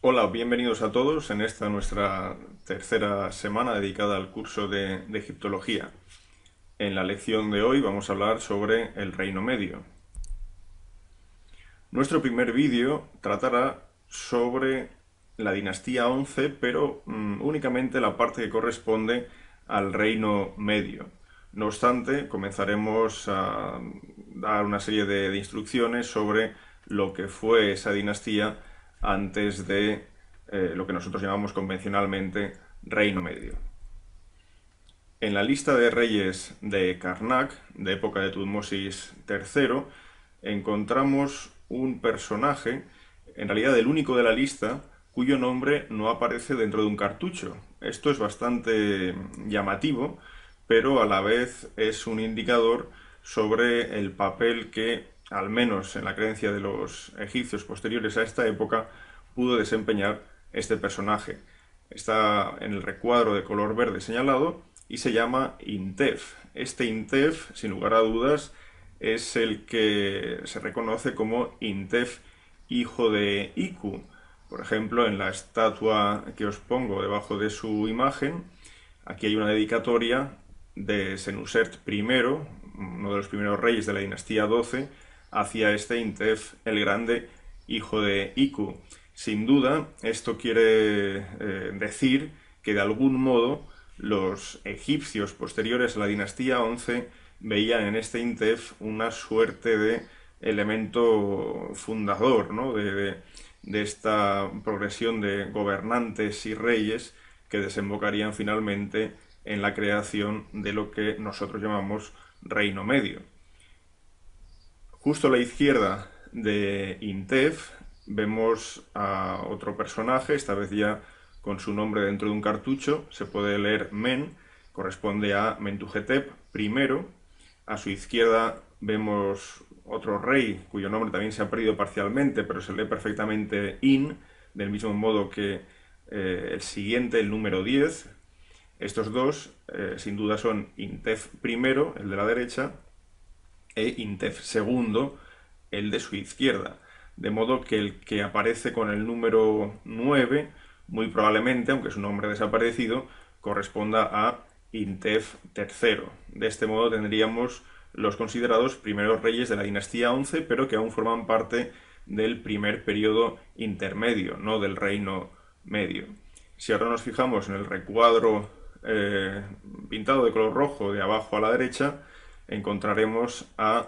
Hola, bienvenidos a todos en esta nuestra tercera semana dedicada al curso de Egiptología. En la lección de hoy vamos a hablar sobre el Reino Medio. Nuestro primer vídeo tratará sobre la dinastía 11, pero únicamente la parte que corresponde al Reino Medio. No obstante, comenzaremos a dar una serie de instrucciones sobre lo que fue esa dinastía antes de lo que nosotros llamamos convencionalmente Reino Medio. En la lista de reyes de Karnak, de época de Tutmosis III, encontramos un personaje, en realidad el único de la lista, cuyo nombre no aparece dentro de un cartucho. Esto es bastante llamativo, pero a la vez es un indicador sobre el papel que, al menos en la creencia de los egipcios posteriores a esta época, pudo desempeñar este personaje. Está en el recuadro de color verde señalado y se llama Intef. Este Intef, sin lugar a dudas, es el que se reconoce como Intef, hijo de Iku. Por ejemplo, en la estatua que os pongo debajo de su imagen, aquí hay una dedicatoria de Senusert I, uno de los primeros reyes de la dinastía 12, hacia este Intef el Grande, hijo de Iku. Sin duda, esto quiere decir que de algún modo los egipcios posteriores a la dinastía 11 veían en este Intef una suerte de elemento fundador, ¿no? de esta progresión de gobernantes y reyes que desembocarían finalmente en la creación de lo que nosotros llamamos Reino Medio. Justo a la izquierda de Intef vemos a otro personaje, esta vez ya con su nombre dentro de un cartucho, se puede leer Men, corresponde a Mentuhotep I. A su izquierda vemos otro rey cuyo nombre también se ha perdido parcialmente, pero se lee perfectamente In, del mismo modo que el siguiente, el número 10. Estos dos, sin duda, son Intef I, el de la derecha, e Intef II, el de su izquierda. De modo que el que aparece con el número 9, muy probablemente, aunque su nombre ha desaparecido, corresponda a Intef III. De este modo tendríamos los considerados primeros reyes de la dinastía 11, pero que aún forman parte del primer periodo intermedio, no del reino medio. Si ahora nos fijamos en el recuadro pintado de color rojo de abajo a la derecha, encontraremos a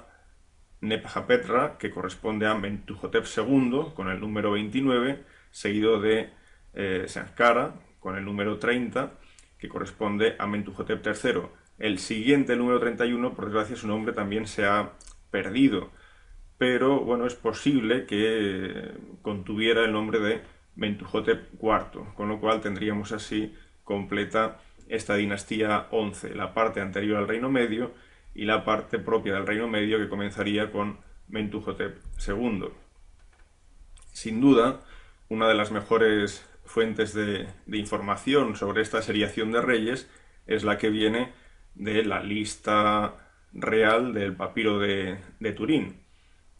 Nebhapetra, que corresponde a Mentuhotep II, con el número 29, seguido de Sankara, con el número 30, que corresponde a Mentuhotep III. El siguiente, el número 31, por desgracia su nombre también se ha perdido, pero bueno, es posible que contuviera el nombre de Mentuhotep IV, con lo cual tendríamos así completa esta dinastía 11, la parte anterior al Reino Medio y la parte propia del Reino Medio que comenzaría con Mentuhotep II. Sin duda, una de las mejores fuentes de información sobre esta seriación de reyes es la que viene de la lista real del papiro de Turín.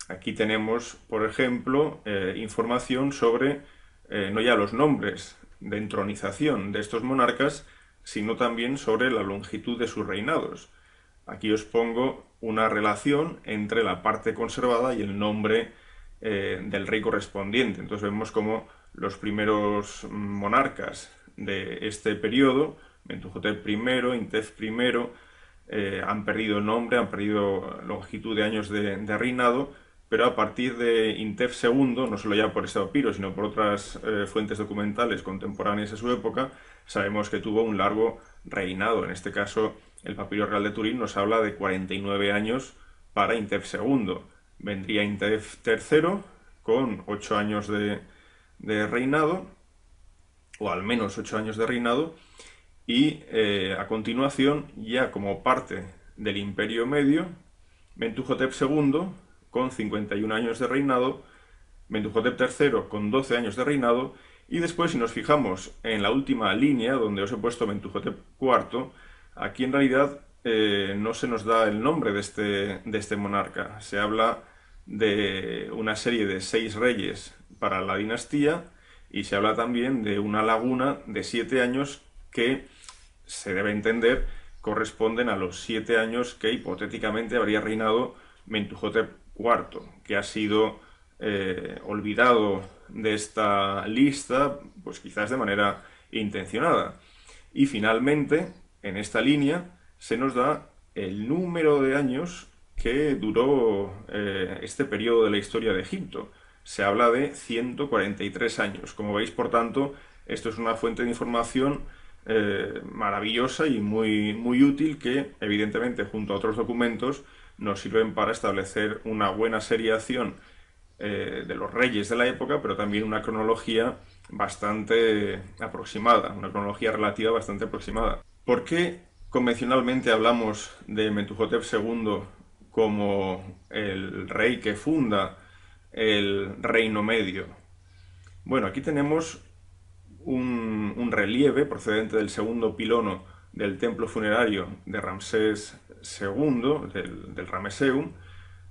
Aquí tenemos, por ejemplo, información sobre no ya los nombres de entronización de estos monarcas, sino también sobre la longitud de sus reinados. Aquí os pongo una relación entre la parte conservada y el nombre del rey correspondiente. Entonces vemos como los primeros monarcas de este periodo, Mentuhotep I, Intef I, han perdido el nombre, han perdido longitud de años de reinado, pero a partir de Intef II, no solo ya por este papiro, sino por otras fuentes documentales contemporáneas a su época, sabemos que tuvo un largo reinado. En este caso, el papiro real de Turín nos habla de 49 años para Intef II. Vendría Intef III con 8 años de reinado, o al menos 8 años de reinado, y a continuación, ya como parte del Imperio Medio, Mentuhotep II con 51 años de reinado, Mentuhotep III con 12 años de reinado, y después, si nos fijamos en la última línea, donde os he puesto Mentuhotep IV, aquí en realidad no se nos da el nombre de este monarca. Se habla de una serie de 6 reyes para la dinastía y se habla también de una laguna de 7 años que se debe entender corresponden a los 7 años que hipotéticamente habría reinado Mentuhotep IV, que ha sido olvidado de esta lista, pues quizás de manera intencionada. Y finalmente, en esta línea, se nos da el número de años que duró este periodo de la historia de Egipto. Se habla de 143 años. Como veis, por tanto, esto es una fuente de información maravillosa y muy útil que, evidentemente, junto a otros documentos, nos sirven para establecer una buena seriación de los reyes de la época, pero también una cronología bastante aproximada, una cronología relativa bastante aproximada. ¿Por qué convencionalmente hablamos de Mentuhotep II como el rey que funda el Reino Medio? Bueno, aquí tenemos un relieve procedente del segundo pilono del templo funerario de Ramsés II, del Rameseum,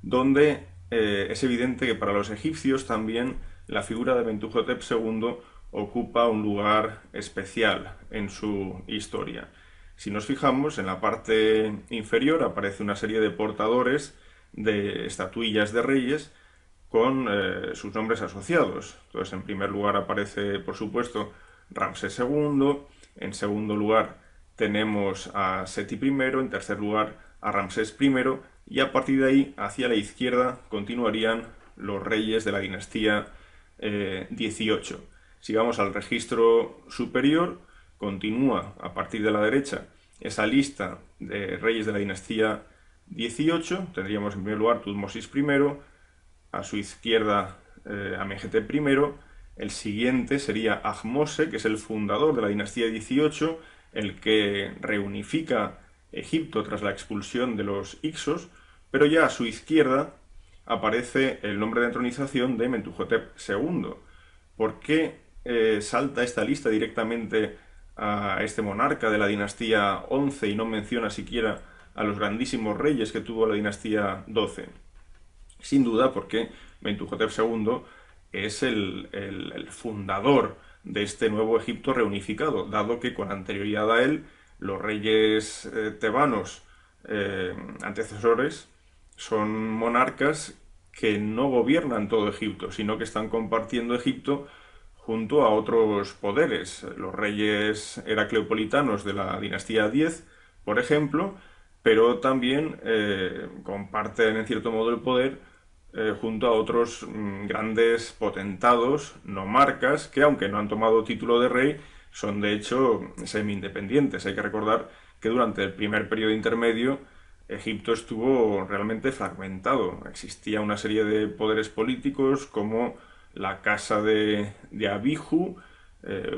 donde es evidente que para los egipcios también la figura de Mentuhotep II ocupa un lugar especial en su historia. Si nos fijamos, en la parte inferior aparece una serie de portadores de estatuillas de reyes con sus nombres asociados. Entonces, en primer lugar aparece, por supuesto, Ramsés II, en segundo lugar tenemos a Seti I, en tercer lugar a Ramsés I, y a partir de ahí, hacia la izquierda, continuarían los reyes de la dinastía 18. Si vamos al registro superior, continúa a partir de la derecha esa lista de reyes de la dinastía 18. Tendríamos en primer lugar Tutmosis I, a su izquierda Amenhotep I, el siguiente sería Ahmose, que es el fundador de la dinastía 18, el que reunifica Egipto tras la expulsión de los Hicsos, pero ya a su izquierda aparece el nombre de entronización de Mentuhotep II. ¿Por qué salta esta lista directamente a este monarca de la dinastía 11 y no menciona siquiera a los grandísimos reyes que tuvo la dinastía 12? Sin duda porque Mentuhotep II es el fundador de este nuevo Egipto reunificado, dado que con anterioridad a él los reyes tebanos antecesores son monarcas que no gobiernan todo Egipto, sino que están compartiendo Egipto junto a otros poderes. Los reyes heracleopolitanos de la dinastía 10, por ejemplo, pero también comparten en cierto modo el poder junto a otros grandes potentados, nomarcas, que aunque no han tomado título de rey, son de hecho semi-independientes. Hay que recordar que durante el primer periodo intermedio Egipto estuvo realmente fragmentado. Existía una serie de poderes políticos como la casa de Abihu,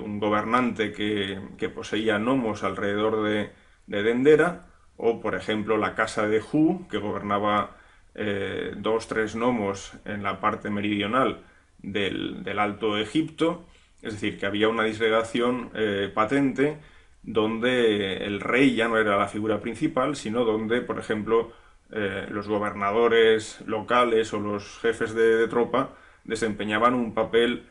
un gobernante que poseía nomos alrededor de Dendera, o por ejemplo la casa de Hu, que gobernaba 2-3 nomos en la parte meridional del Alto Egipto. Es decir, que había una disgregación patente donde el rey ya no era la figura principal, sino donde, por ejemplo, los gobernadores locales o los jefes de tropa desempeñaban un papel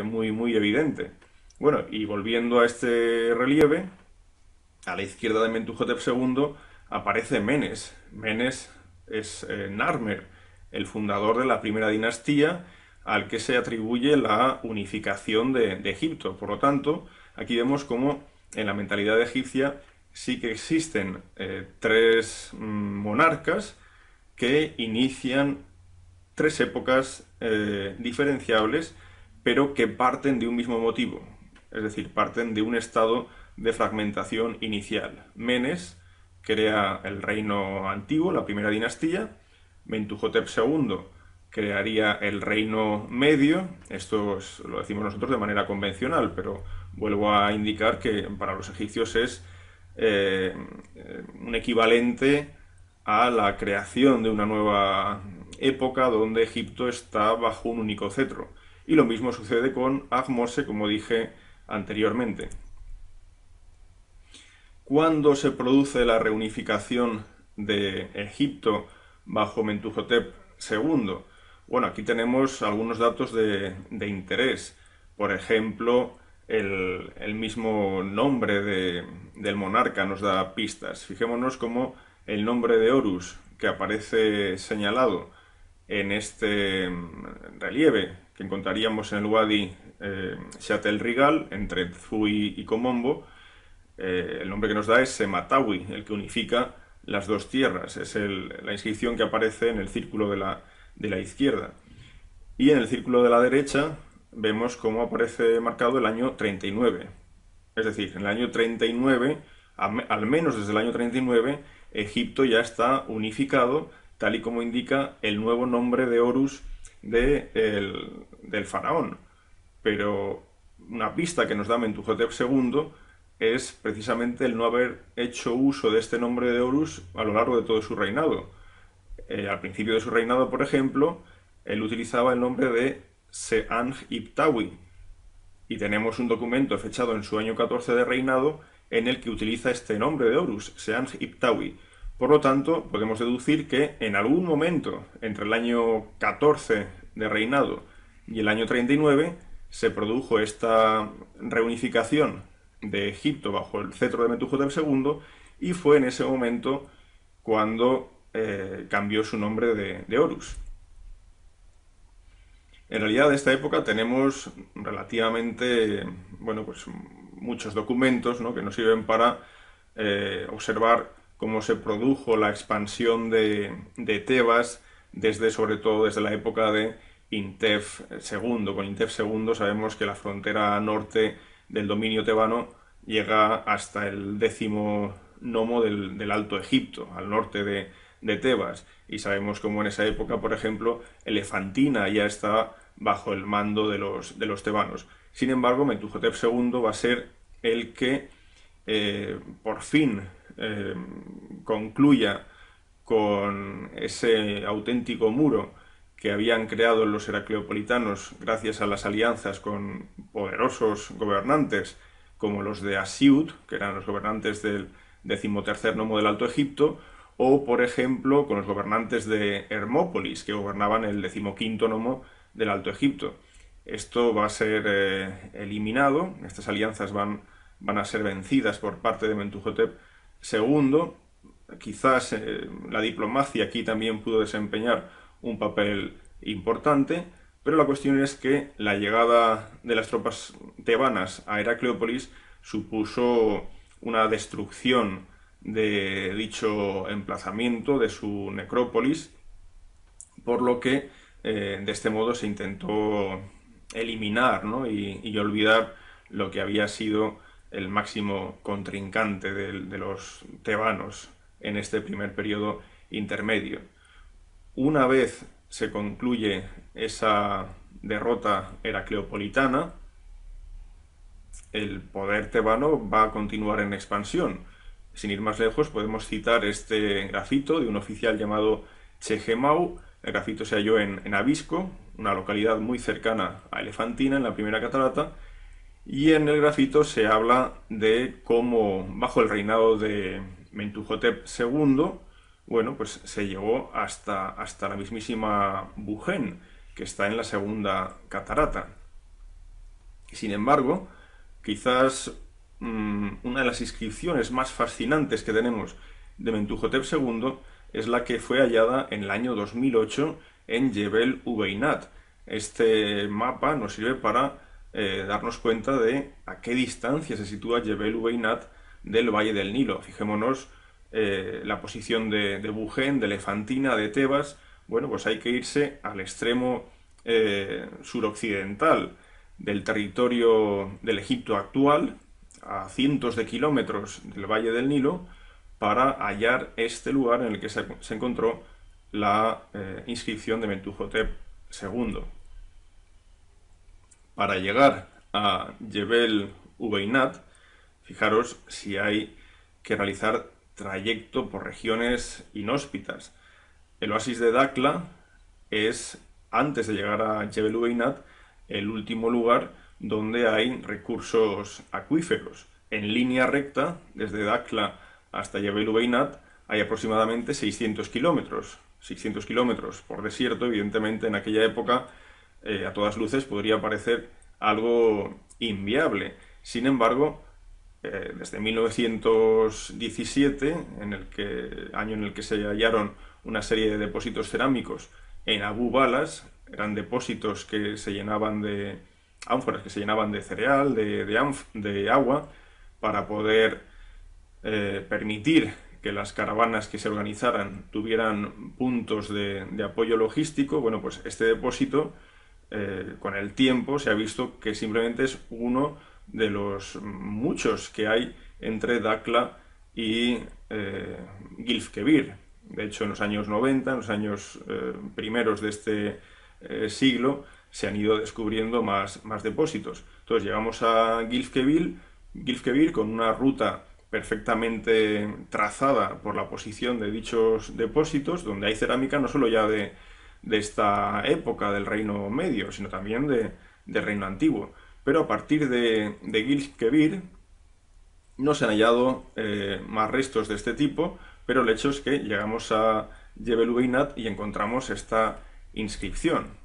muy evidente. Bueno, y volviendo a este relieve, a la izquierda de Mentuhotep II aparece Menes. Menes es Narmer, el fundador de la primera dinastía, al que se atribuye la unificación de Egipto. Por lo tanto, aquí vemos cómo en la mentalidad egipcia sí que existen tres monarcas que inician tres épocas diferenciables, pero que parten de un mismo motivo. Es decir, parten de un estado de fragmentación inicial. Menes crea el reino antiguo, la primera dinastía. Mentuhotep II crearía el reino medio. Esto lo decimos nosotros de manera convencional, pero vuelvo a indicar que para los egipcios es un equivalente a la creación de una nueva época donde Egipto está bajo un único cetro. Y lo mismo sucede con Ahmose, como dije anteriormente. ¿Cuándo se produce la reunificación de Egipto bajo Mentuhotep II? Bueno, aquí tenemos algunos datos de interés. Por ejemplo, el mismo nombre del monarca nos da pistas. Fijémonos cómo el nombre de Horus, que aparece señalado en este relieve que encontraríamos en el Wadi Shatel Rigal, entre Zui y Komombo, el nombre que nos da es Sematawi, el que unifica las dos tierras. Es la inscripción que aparece en el círculo de la izquierda. Y en el círculo de la derecha vemos cómo aparece marcado el año 39. Es decir, en el año 39, al menos desde el año 39, Egipto ya está unificado, tal y como indica el nuevo nombre de Horus del faraón. Pero una pista que nos da Mentuhotep II es precisamente el no haber hecho uso de este nombre de Horus a lo largo de todo su reinado. Al principio de su reinado, por ejemplo, él utilizaba el nombre de Seanj Ibtawi, y tenemos un documento fechado en su año 14 de reinado en el que utiliza este nombre de Horus, Seanj Ibtawi. Por lo tanto, podemos deducir que en algún momento entre el año 14 de reinado y el año 39 se produjo esta reunificación de Egipto bajo el cetro de Mentuhotep II, y fue en ese momento cuando cambió su nombre de Horus. En realidad, de esta época tenemos relativamente, bueno, pues muchos documentos, ¿no?, que nos sirven para observar cómo se produjo la expansión de Tebas sobre todo desde la época de Intef II. Con Intef II sabemos que la frontera norte del dominio tebano llega hasta el 10º nomo del Alto Egipto, al norte de Tebas, y sabemos cómo en esa época, por ejemplo, Elefantina ya está bajo el mando de los tebanos. Sin embargo, Mentuhotep II va a ser el que por fin concluya con ese auténtico muro que habían creado los heracleopolitanos gracias a las alianzas con poderosos gobernantes como los de Asiut, que eran los gobernantes del 13º nomo del Alto Egipto, o por ejemplo con los gobernantes de Hermópolis, que gobernaban el 15º nomo del Alto Egipto. Esto va a ser eliminado, estas alianzas van a ser vencidas por parte de Mentuhotep II. Quizás la diplomacia aquí también pudo desempeñar un papel importante, pero la cuestión es que la llegada de las tropas tebanas a Heracleópolis supuso una destrucción de dicho emplazamiento, de su necrópolis, por lo que de este modo se intentó eliminar, ¿no?, y olvidar lo que había sido el máximo contrincante de los tebanos en este primer periodo intermedio. Una vez se concluye esa derrota heracleopolitana, el poder tebano va a continuar en expansión. Sin ir más lejos, podemos citar este grafito de un oficial llamado Chehemau. El grafito se halló en Abisco, una localidad muy cercana a Elefantina, en la primera catarata, y en el grafito se habla de cómo, bajo el reinado de Mentuhotep II, bueno, pues se llegó hasta la mismísima Bujén, que está en la segunda catarata. Sin embargo, quizás una de las inscripciones más fascinantes que tenemos de Mentuhotep II es la que fue hallada en el año 2008 en Jebel Ubeinat. Este mapa nos sirve para darnos cuenta de a qué distancia se sitúa Jebel Ubeinat del Valle del Nilo. Fijémonos la posición de Bujén, de Elefantina, de Tebas. Bueno, pues hay que irse al extremo suroccidental del territorio del Egipto actual, a cientos de kilómetros del Valle del Nilo, para hallar este lugar en el que se encontró la inscripción de Mentuhotep II. Para llegar a Jebel Ubeinat, fijaros si hay que realizar trayecto por regiones inhóspitas. El oasis de Dakla es, antes de llegar a Jebel Ubeinat, el último lugar donde hay recursos acuíferos. En línea recta, desde Dakla hasta Jebel Ubeinat, hay aproximadamente 600 kilómetros. 600 kilómetros por desierto, evidentemente en aquella época, a todas luces podría parecer algo inviable. Sin embargo, desde 1917, año en el que se hallaron una serie de depósitos cerámicos en Abu Balas, eran depósitos que se llenaban de ánforas que se llenaban de cereal, de agua, para poder permitir que las caravanas que se organizaran tuvieran puntos de apoyo logístico. Bueno, pues este depósito, con el tiempo, se ha visto que simplemente es uno de los muchos que hay entre Dakla y Gilf-Kebir. De hecho, en los años 90, en los años primeros de este siglo, se han ido descubriendo más depósitos. Entonces llegamos a Gilf-Kebir con una ruta perfectamente trazada por la posición de dichos depósitos, donde hay cerámica no solo ya de esta época del Reino Medio, sino también del Reino Antiguo. Pero a partir de Gilf-Kebir no se han hallado más restos de este tipo, pero el hecho es que llegamos a Jebel Ubeinat y encontramos esta inscripción.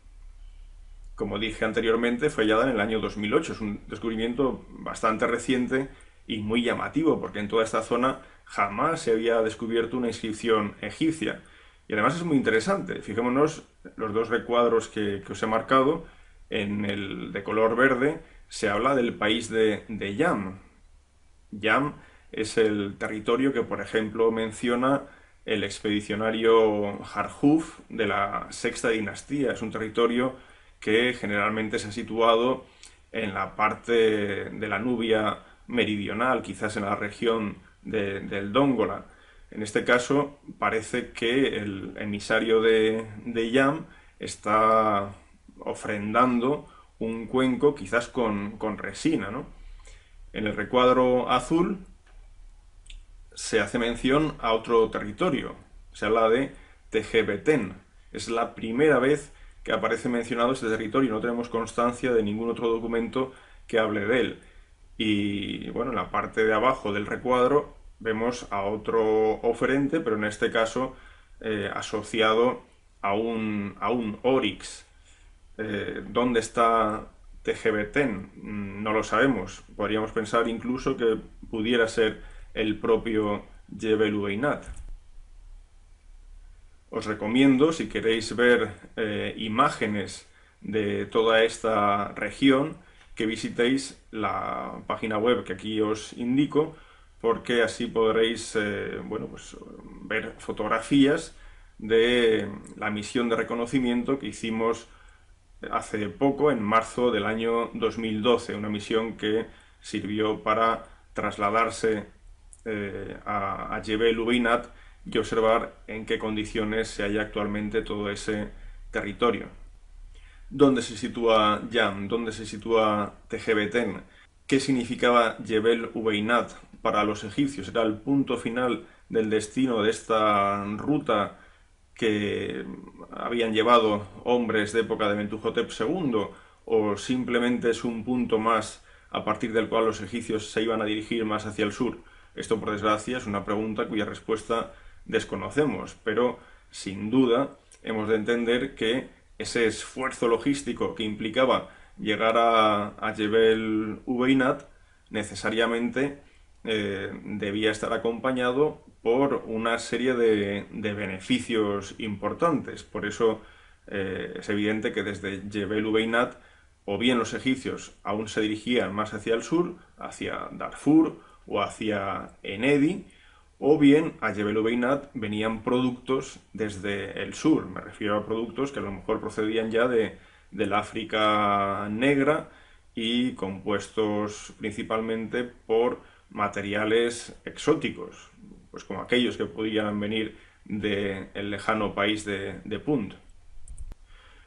Como dije anteriormente, fue hallada en el año 2008. Es un descubrimiento bastante reciente y muy llamativo, porque en toda esta zona jamás se había descubierto una inscripción egipcia. Y además es muy interesante. Fijémonos los dos recuadros que os he marcado. En el de color verde se habla del país de Yam. Yam es el territorio que, por ejemplo, menciona el expedicionario Harhuf de la Sexta Dinastía. Es un territorio que generalmente se ha situado en la parte de la Nubia meridional, quizás en la región del Dóngola. En este caso parece que el emisario de Yam está ofrendando un cuenco quizás con resina, ¿no? En el recuadro azul se hace mención a otro territorio, se habla de Tegebetén. Es la primera vez que aparece mencionado este territorio, no tenemos constancia de ningún otro documento que hable de él. Y bueno, en la parte de abajo del recuadro vemos a otro oferente, pero en este caso asociado a un Oryx. ¿Dónde está Tegebetén? No lo sabemos. Podríamos pensar incluso que pudiera ser el propio Jebel Ubeinat. Os recomiendo, si queréis ver imágenes de toda esta región, que visitéis la página web que aquí os indico, porque así podréis bueno, pues, ver fotografías de la misión de reconocimiento que hicimos hace poco, en marzo del año 2012, una misión que sirvió para trasladarse a Jebel Ubeinat y observar en qué condiciones se halla actualmente todo ese territorio. ¿Dónde se sitúa Yam? ¿Dónde se sitúa Tegebetén? ¿Qué significaba Jebel Ubeinat para los egipcios? ¿Era el punto final del destino de esta ruta que habían llevado hombres de época de Mentuhotep II? ¿O simplemente es un punto más a partir del cual los egipcios se iban a dirigir más hacia el sur? Esto, por desgracia, es una pregunta cuya respuesta desconocemos, pero sin duda hemos de entender que ese esfuerzo logístico que implicaba llegar a Jebel Ubeinat necesariamente debía estar acompañado por una serie de beneficios importantes. Por eso es evidente que desde Jebel Ubeinat o bien los egipcios aún se dirigían más hacia el sur, hacia Darfur o hacia Enedi, o bien a Jebel Ubeinat venían productos desde el sur. Me refiero a productos que a lo mejor procedían ya del África negra y compuestos principalmente por materiales exóticos, pues como aquellos que podían venir del lejano país de Punt.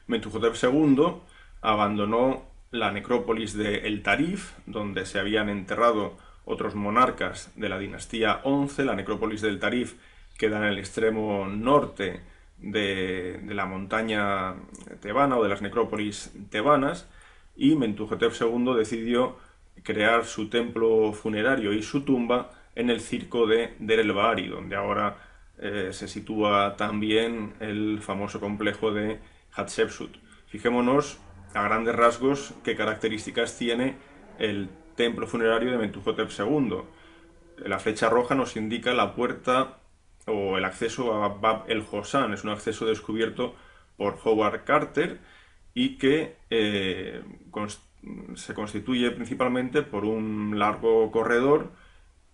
Mentuhotep II abandonó la necrópolis de El Tarif, donde se habían enterrado otros monarcas de la dinastía 11. La necrópolis del Tarif queda en el extremo norte de la montaña tebana o de las necrópolis tebanas, y Mentuhotep II decidió crear su templo funerario y su tumba en el circo de Der el Bahari, donde ahora se sitúa también el famoso complejo de Hatshepsut. Fijémonos a grandes rasgos, qué características tiene el templo funerario de Mentuhotep II. La flecha roja nos indica la puerta o el acceso a Bab el Hosan. Es un acceso descubierto por Howard Carter y que se constituye principalmente por un largo corredor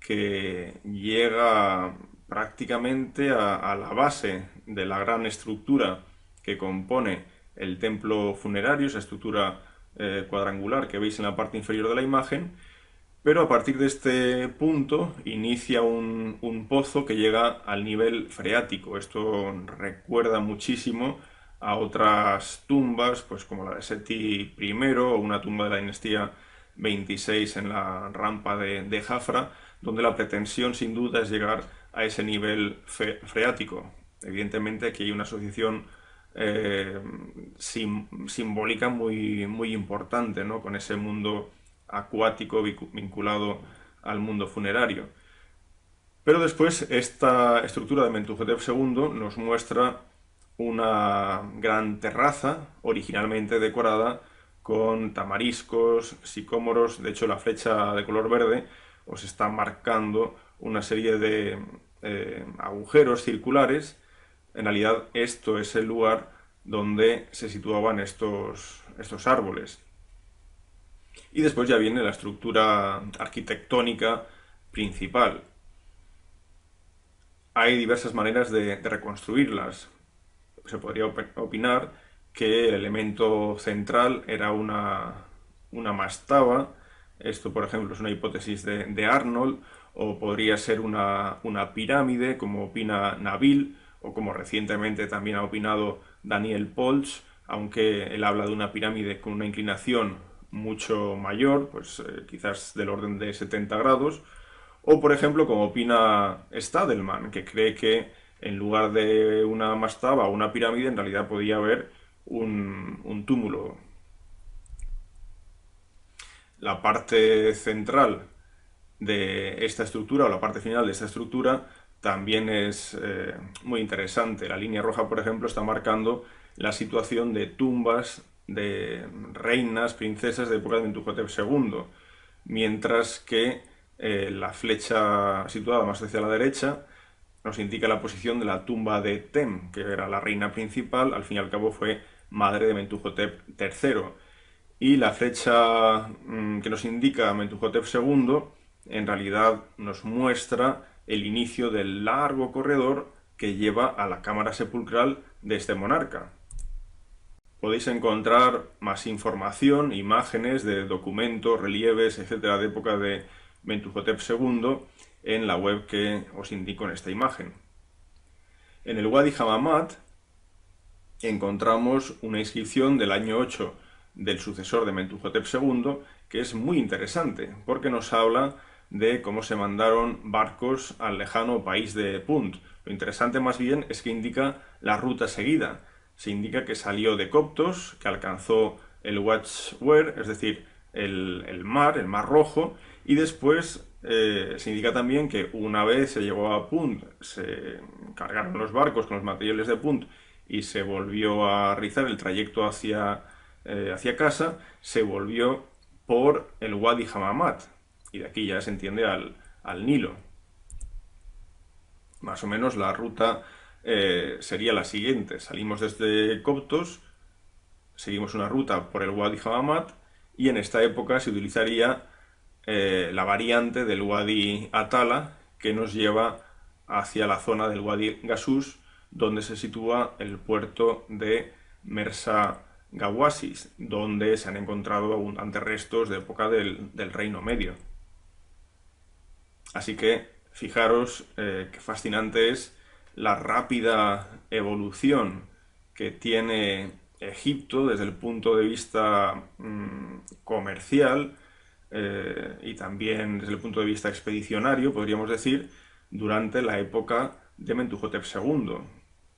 que llega prácticamente a la base de la gran estructura que compone el templo funerario, esa estructura cuadrangular que veis en la parte inferior de la imagen, pero a partir de este punto inicia un pozo que llega al nivel freático. Esto recuerda muchísimo a otras tumbas, pues como la de Seti I o una tumba de la dinastía 26 en la rampa de Jafra, donde la pretensión sin duda es llegar a ese nivel freático. Evidentemente aquí hay una asociación simbólica muy importante, ¿no?, con ese mundo acuático vinculado al mundo funerario. Pero después esta estructura de Mentuhotep II nos muestra una gran terraza originalmente decorada con tamariscos, sicómoros. De hecho, la flecha de color verde os está marcando una serie de agujeros circulares. En realidad esto es el lugar donde se situaban estos árboles. Y después ya viene la estructura arquitectónica principal. Hay diversas maneras de reconstruirlas. Se podría opinar que el elemento central era una mastaba. Esto, por ejemplo, es una hipótesis de Arnold, o podría ser una pirámide, como opina Nabil, o como recientemente también ha opinado Daniel Polch, aunque él habla de una pirámide con una inclinación mucho mayor, pues quizás del orden de 70 grados, o por ejemplo, como opina Stadelman, que cree que en lugar de una mastaba o una pirámide, en realidad podía haber un túmulo. La parte central de esta estructura, o la parte final de esta estructura, también es muy interesante. La línea roja, por ejemplo, está marcando la situación de tumbas de reinas, princesas de época de Mentuhotep II, mientras que la flecha situada más hacia la derecha nos indica la posición de la tumba de Tem, que era la reina principal. Al fin y al cabo fue madre de Mentuhotep III. Y la flecha que nos indica Mentuhotep II en realidad nos muestra el inicio del largo corredor que lleva a la cámara sepulcral de este monarca. Podéis encontrar más información, imágenes de documentos, relieves, etcétera, de época de Mentuhotep II en la web que os indico en esta imagen. En el Wadi Hamamat encontramos una inscripción del año 8 del sucesor de Mentuhotep II, que es muy interesante porque nos habla de cómo se mandaron barcos al lejano país de Punt. Lo interesante más bien es que indica la ruta seguida. Se indica que salió de Coptos, que alcanzó el Watchware, es decir, el mar Rojo, y después se indica también que una vez se llegó a Punt, se cargaron los barcos con los materiales de Punt y se volvió a realizar el trayecto hacia casa, se volvió por el Wadi Hamamat, y de aquí ya se entiende al Nilo. Más o menos la ruta sería la siguiente: salimos desde Coptos, seguimos una ruta por el Wadi Hamamat, y en esta época se utilizaría la variante del Wadi Atala, que nos lleva hacia la zona del Wadi Gasus, donde se sitúa el puerto de Mersa Gawasis, donde se han encontrado abundantes restos de época del Reino Medio. Así que fijaros qué fascinante es la rápida evolución que tiene Egipto desde el punto de vista comercial y también desde el punto de vista expedicionario, podríamos decir, durante la época de Mentuhotep II.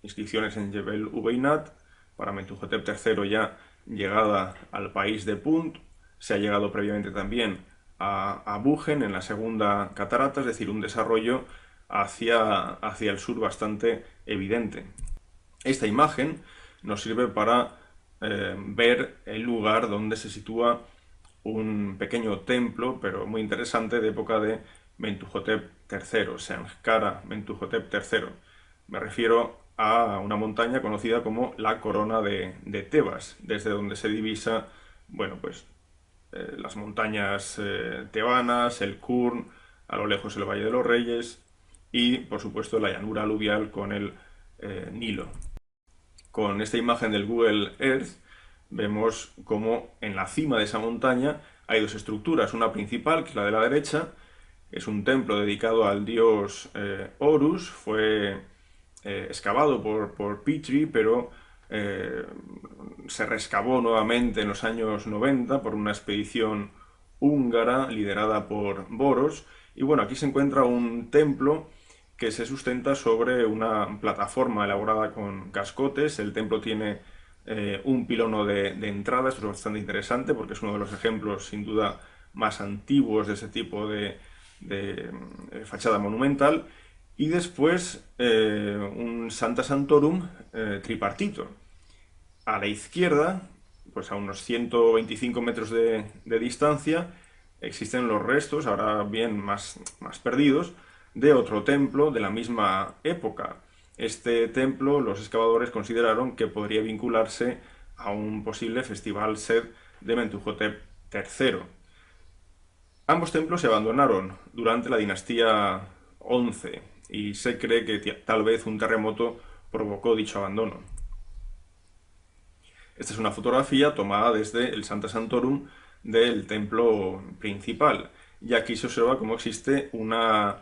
Inscripciones en Jebel Ubeinat, para Mentuhotep III ya llegada al país de Punt. Se ha llegado previamente también a Bugen en la segunda catarata, es decir, un desarrollo hacia el sur bastante evidente. Esta imagen nos sirve para ver el lugar donde se sitúa un pequeño templo, pero muy interesante, de época de Mentuhotep III, Sankara Mentuhotep III. Me refiero a una montaña conocida como la Corona de Tebas, desde donde se divisa, bueno, pues las montañas tebanas, el Kurn, a lo lejos el Valle de los Reyes y, por supuesto, la llanura aluvial con el Nilo. Con esta imagen del Google Earth vemos como en la cima de esa montaña hay dos estructuras, una principal, que es la de la derecha, es un templo dedicado al dios Horus, fue excavado por Petrie, pero se rescavó nuevamente en los años 90 por una expedición húngara liderada por Boros. Y bueno, aquí se encuentra un templo que se sustenta sobre una plataforma elaborada con cascotes. El templo tiene un pilono de entrada, esto es bastante interesante porque es uno de los ejemplos sin duda más antiguos de ese tipo de fachada monumental. Y después un Santa Santorum tripartito. A la izquierda, pues a unos 125 metros de distancia, existen los restos, ahora bien más perdidos, de otro templo de la misma época. Este templo los excavadores consideraron que podría vincularse a un posible festival sed de Mentuhotep III. Ambos templos se abandonaron durante la dinastía 11 y se cree que tal vez un terremoto provocó dicho abandono. Esta es una fotografía tomada desde el Santa Santorum del templo principal y aquí se observa cómo existe una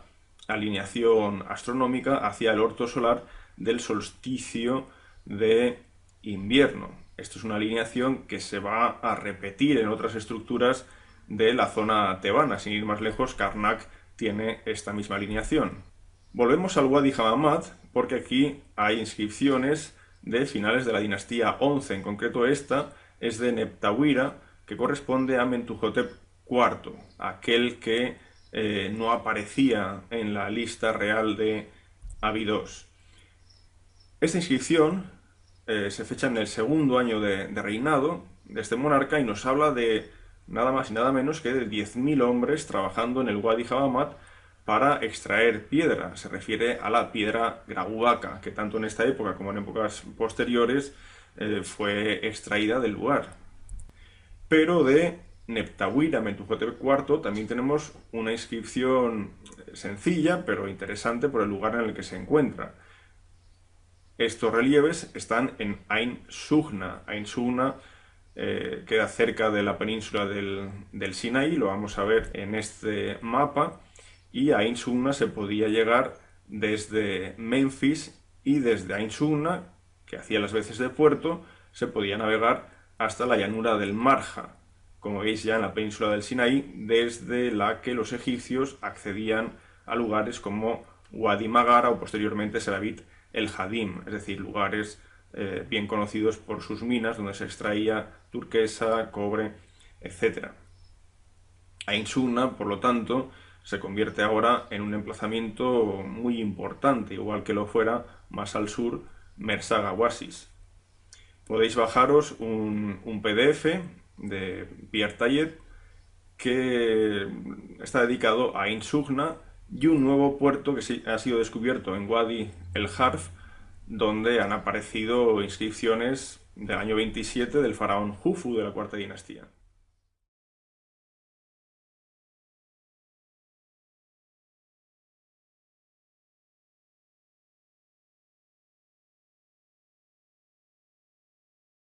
alineación astronómica hacia el orto solar del solsticio de invierno. Esto es una alineación que se va a repetir en otras estructuras de la zona tebana. Sin ir más lejos, Karnak tiene esta misma alineación. Volvemos al Wadi Hammamat porque aquí hay inscripciones de finales de la dinastía 11, en concreto esta es de Neptawira, que corresponde a Mentuhotep IV, aquel que no aparecía en la lista real de Abidos. Esta inscripción se fecha en el segundo año de reinado de este monarca y nos habla de nada más y nada menos que de 10.000 hombres trabajando en el Wadi Hammamat para extraer piedra. Se refiere a la piedra Graubaka, que tanto en esta época como en épocas posteriores fue extraída del lugar. Pero de Neptawira Mentuhotep IV también tenemos una inscripción sencilla pero interesante por el lugar en el que se encuentra. Estos relieves están en Ain Sugna. Ain Sugna queda cerca de la península del Sinaí, lo vamos a ver en este mapa, y a Ain Sugna se podía llegar desde Memphis y desde Ain Sugna, que hacía las veces de puerto, se podía navegar hasta la llanura del Marja, como veis ya en la península del Sinaí, desde la que los egipcios accedían a lugares como Wadi Magara o posteriormente Serabit el Hadim, es decir, lugares bien conocidos por sus minas donde se extraía turquesa, cobre, etc. Ain Sugna, por lo tanto, se convierte ahora en un emplazamiento muy importante, igual que lo fuera más al sur Mersaga Oasis. Podéis bajaros un PDF de Pierre Tallet que está dedicado a Ain Sugna y un nuevo puerto que ha sido descubierto en Wadi el Harf, donde han aparecido inscripciones del año 27 del faraón Jufu de la cuarta dinastía.